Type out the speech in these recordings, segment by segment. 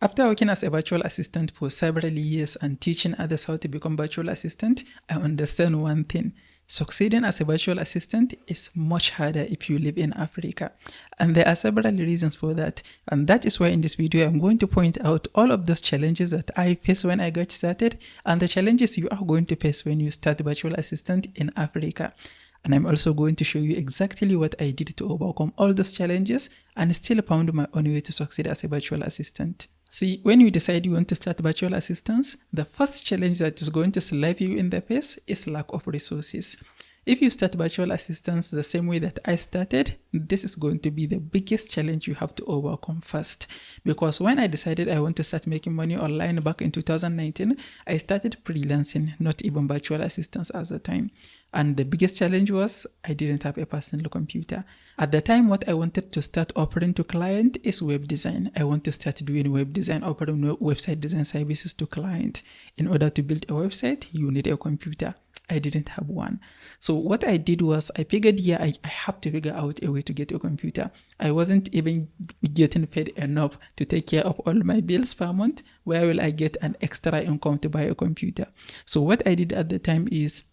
After working as a virtual assistant for several years and teaching others how to become virtual assistant, I understand one thing. Succeeding as a virtual assistant is much harder if you live in Africa. And there are several reasons for that. And that is why in this video, I'm going to point out all of those challenges that I faced when I got started and the challenges you are going to face when you start virtual assistant in Africa. And I'm also going to show you exactly what I did to overcome all those challenges and still found my own way to succeed as a virtual assistant. See, when you decide you want to start virtual assistants, the first challenge that is going to slap you in the face is lack of resources. If you start virtual assistants the same way that I started, this is going to be the biggest challenge you have to overcome first. Because when I decided I want to start making money online back in 2019, I started freelancing, not even virtual assistants at the time. And the biggest challenge was I didn't have a personal computer. At the time, what I wanted to start offering to client is web design. I want to start doing web design, offering website design services to client. In order to build a website, you need a computer. I didn't have one. So what I did was I figured, I have to figure out a way to get a computer. I wasn't even getting paid enough to take care of all my bills per month. Where will I get an extra income to buy a computer? So what I did at the time is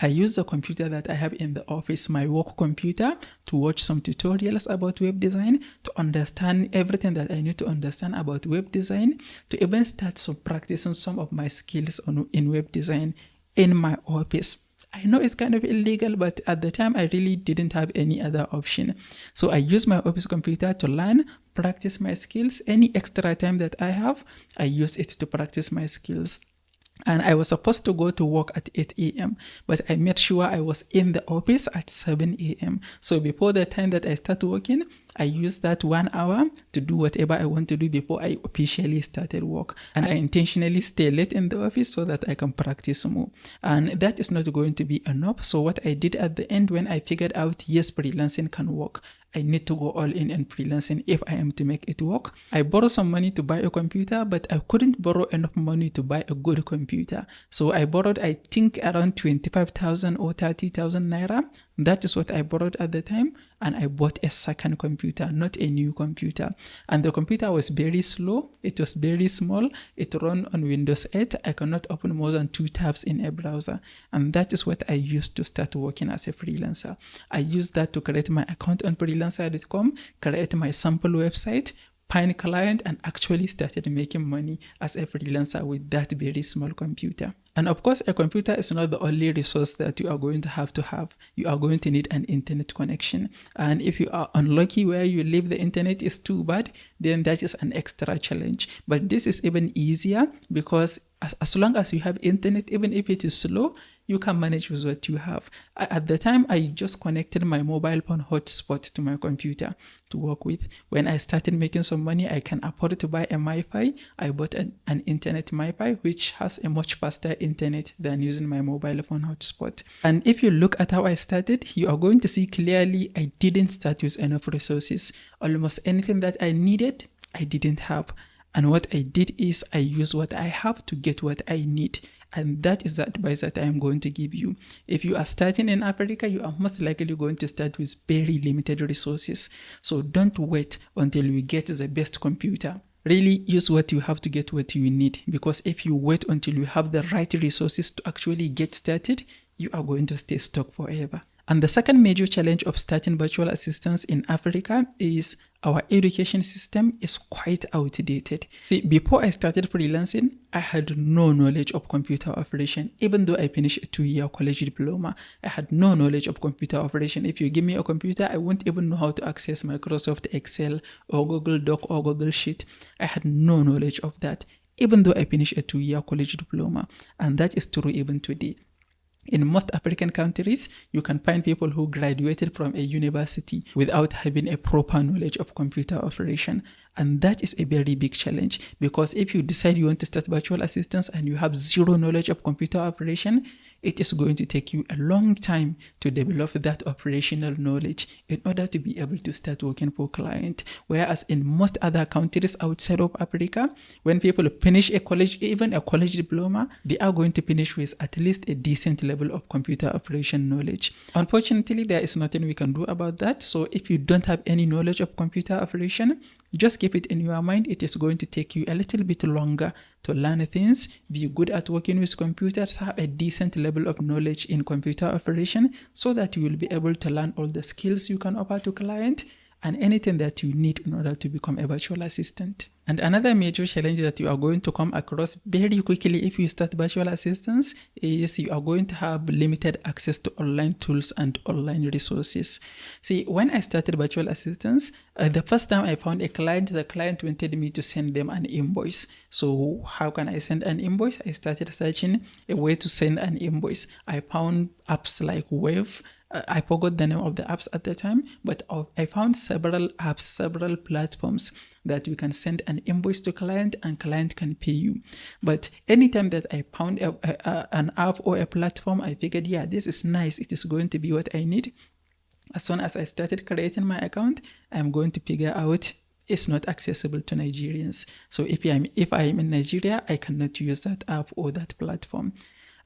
I used the computer that I have in the office, my work computer, to watch some tutorials about web design, to understand everything that I need to understand about web design, to even start practicing some of my skills in web design in my office. I know it's kind of illegal, but at the time I really didn't have any other option. So I used my office computer to learn, practice my skills. Any extra time that I have, I use it to practice my skills. And I was supposed to go to work at 8 a.m., but I made sure I was in the office at 7 a.m. So before the time that I start working, I used that 1 hour to do whatever I want to do before I officially started work. And I intentionally stay late in the office so that I can practice more. And that is not going to be enough. So what I did at the end when I figured out, yes, freelancing can work, I need to go all in freelancing if I am to make it work. I borrowed some money to buy a computer, but I couldn't borrow enough money to buy a good computer. So I borrowed, I think, around 25,000 or 30,000 naira. That is what I borrowed at the time. And I bought a second computer, not a new computer. And the computer was very slow. It was very small. It ran on Windows 8. I cannot open more than 2 tabs in a browser. And that is what I used to start working as a freelancer. I used that to create my account on freelancer.com, create my sample website, find client, and actually started making money as a freelancer with that very small computer. And of course, a computer is not the only resource that you are going to have. You are going to need an internet connection. And if you are unlucky where you live, the internet is too bad, then that is an extra challenge. But this is even easier because as long as you have internet, even if it is slow, you can manage with what you have. At the time, I just connected my mobile phone hotspot to my computer to work with. When I started making some money, I can afford to buy a MiFi. I bought an internet MiFi, which has a much faster internet than using my mobile phone hotspot. And if you look at how I started, you are going to see clearly I didn't start with enough resources. Almost anything that I needed, I didn't have. And what I did is I use what I have to get what I need. And that is the advice that I am going to give you. If you are starting in Africa, you are most likely going to start with very limited resources. So don't wait until you get the best computer. Really use what you have to get what you need. Because if you wait until you have the right resources to actually get started, you are going to stay stuck forever. And the second major challenge of starting virtual assistants in Africa is our education system is quite outdated. See, before I started freelancing, I had no knowledge of computer operation. Even though I finished a 2-year college diploma, I had no knowledge of computer operation. If you give me a computer, I won't even know how to access Microsoft Excel or Google Doc or Google Sheet. I had no knowledge of that, even though I finished a 2-year college diploma. And that is true even today. In most African countries, you can find people who graduated from a university without having a proper knowledge of computer operation. And that is a very big challenge because if you decide you want to start virtual assistants and you have zero knowledge of computer operation, it is going to take you a long time to develop that operational knowledge in order to be able to start working for client. Whereas in most other countries outside of Africa, when people finish a college, even a college diploma, they are going to finish with at least a decent level of computer operation knowledge. Unfortunately, there is nothing we can do about that. So if you don't have any knowledge of computer operation, just keep it in your mind. It is going to take you a little bit longer to learn things, be good at working with computers, have a decent level of knowledge in computer operation, so that you will be able to learn all the skills you can offer to client and anything that you need in order to become a virtual assistant. And another major challenge that you are going to come across very quickly if you start virtual assistants is you are going to have limited access to online tools and online resources. See, when I started virtual assistants, the first time I found a client, the client wanted me to send them an invoice. So how can I send an invoice? I started searching a way to send an invoice. I found apps like Wave. I forgot the name of the apps at the time, but I found several apps, several platforms that you can send an invoice to client and client can pay you. But anytime that I found an app or a platform, I figured, yeah, this is nice. It is going to be what I need. As soon as I started creating my account, I'm going to figure out it's not accessible to Nigerians. So if I am in Nigeria, I cannot use that app or that platform.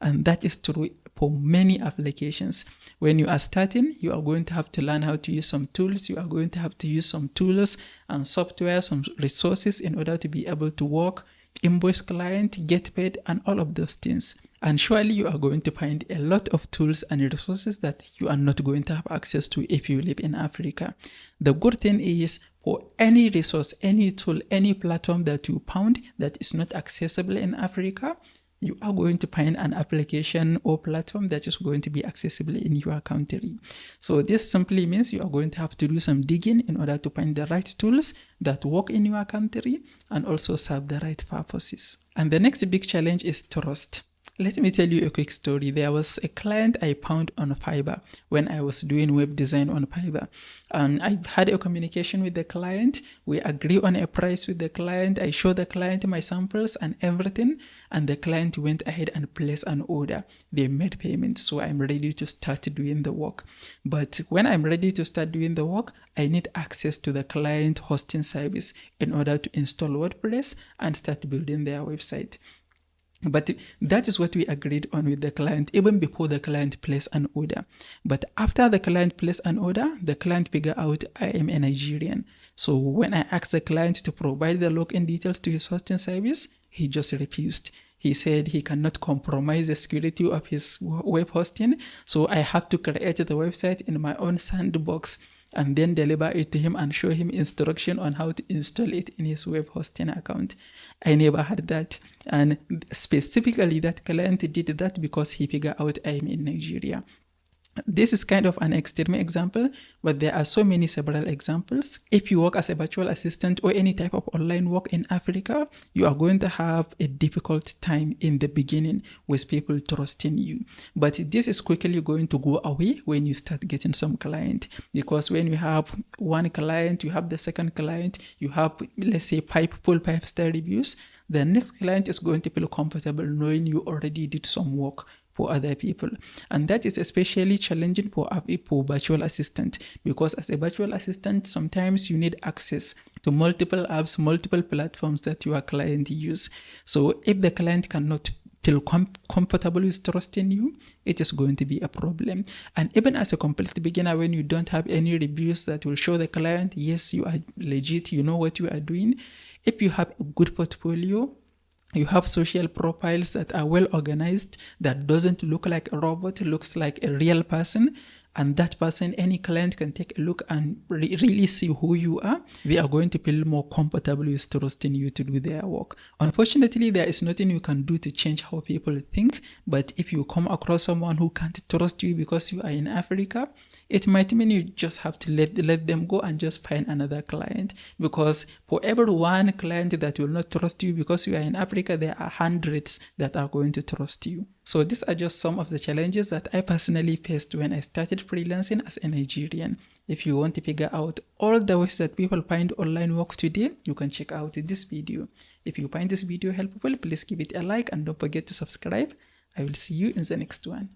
And that is true for many applications. When you are starting, you are going to have to learn how to use some tools. You are going to have to use some tools and software, some resources in order to be able to work, invoice client, get paid, and all of those things. And surely you are going to find a lot of tools and resources that you are not going to have access to if you live in Africa. The good thing is, for any resource, any tool, any platform that you found that is not accessible in Africa, you are going to find an application or platform that is going to be accessible in your country. So this simply means you are going to have to do some digging in order to find the right tools that work in your country and also serve the right purposes. And the next big challenge is trust. Let me tell you a quick story. There was a client I found on Fiverr when I was doing web design on Fiverr. And I had a communication with the client. We agree on a price with the client. I show the client my samples and everything. And the client went ahead and placed an order. They made payment. So I'm ready to start doing the work. But when I'm ready to start doing the work, I need access to the client hosting service in order to install WordPress and start building their website. But that is what we agreed on with the client even before the client placed an order. But after the client placed an order, the client figured out I am a Nigerian. So when I asked the client to provide the login details to his hosting service, he just refused. He said he cannot compromise the security of his web hosting, so I have to create the website in my own sandbox and then deliver it to him and show him instruction on how to install it in his web hosting account. I never had that. And specifically that client did that because he figured out I'm in Nigeria. This is kind of an extreme example, but there are so many several examples. If you work as a virtual assistant or any type of online work in Africa, you are going to have a difficult time in the beginning with people trusting you. But this is quickly going to go away when you start getting some client. Because when you have one client, you have the second client, you have, let's say, full 5-star reviews, the next client is going to feel comfortable knowing you already did some work for other people. And that is especially challenging for virtual assistant, because as a virtual assistant, sometimes you need access to multiple apps, multiple platforms that your client use. So if the client cannot feel comfortable with trusting you, it is going to be a problem. And even as a complete beginner, when you don't have any reviews that will show the client, yes, you are legit, you know what you are doing. If you have a good portfolio, you have social profiles that are well organized, that doesn't look like a robot, looks like a real person, and that person, any client can take a look and really see who you are, they are going to feel more comfortable with trusting you to do their work. Unfortunately, there is nothing you can do to change how people think, but if you come across someone who can't trust you because you are in Africa, it might mean you just have to let them go and just find another client, because for every one client that will not trust you because you are in Africa, there are hundreds that are going to trust you. So these are just some of the challenges that I personally faced when I started freelancing as a Nigerian. If you want to figure out all the ways that people find online work today, you can check out this video. If you find this video helpful, please give it a like and don't forget to subscribe. I will see you in the next one.